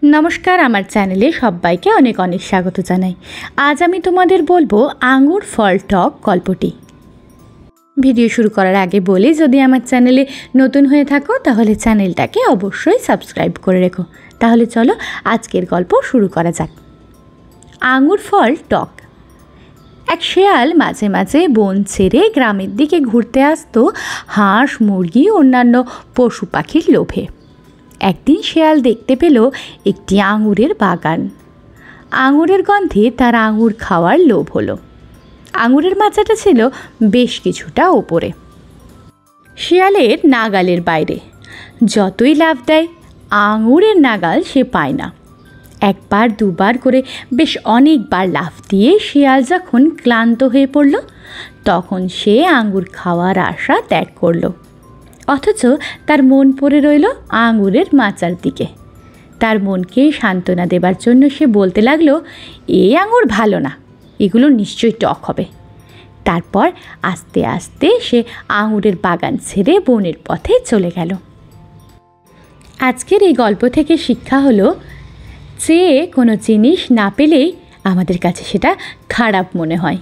নমস্কার, আমার চ্যানেলে সবাইকে অনেক অনেক স্বাগত জানাই। আজ আমি তোমাদের বলবো আঙুর ফল টক গল্পটি। ভিডিও শুরু করার আগে বলি, যদি আমার চ্যানেলে নতুন হয়ে থাকো তাহলে চ্যানেলটাকে অবশ্যই সাবস্ক্রাইব করে রেখো। তাহলে চলো আজকের গল্প শুরু করা যাক। আঙুর ফল টক। এক শেয়াল মাঝে মাঝে বন ছেড়ে গ্রামের দিকে ঘুরতে আসতো হাঁস, মুরগি, অন্যান্য পশু পাখির লোভে। একদিন শেয়াল দেখতে পেল একটি আঙুরের বাগান। আঙুরের গন্ধে তার আঙুর খাওয়ার লোভ হলো। আঙুরের মাচাটা ছিল বেশ কিছুটা ওপরে, শেয়ালের নাগালের বাইরে। যতই লাফ দেয় আঙুরের নাগাল সে পায় না। একবার দুবার করে বেশ অনেকবার লাফ দিয়ে শেয়াল যখন ক্লান্ত হয়ে পড়ল, তখন সে আঙুর খাওয়ার আশা ত্যাগ করল। অথচ তার মন পড়ে রইল আঙুরের মাচার দিকে। তার মনকে সান্ত্বনা দেবার জন্য সে বলতে লাগলো, এই আঙুর ভালো না, এগুলো নিশ্চয়ই টক হবে। তারপর আস্তে আস্তে সে আঙুরের বাগান ছেড়ে বনের পথে চলে গেল। আজকের এই গল্প থেকে শিক্ষা হলো, চেয়ে কোনো জিনিস না পেলেই আমাদের কাছে সেটা খারাপ মনে হয়।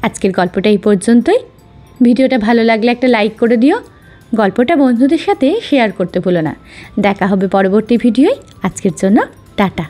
আজকের গল্পটা এই পর্যন্তই। ভিডিওটা ভালো লাগলে একটা লাইক করে দিও। গল্পটা বন্ধুদের সাথে শেয়ার করতে ভুলো না। দেখা হবে পরবর্তী ভিডিওয়। আজকের জন্য টাটা।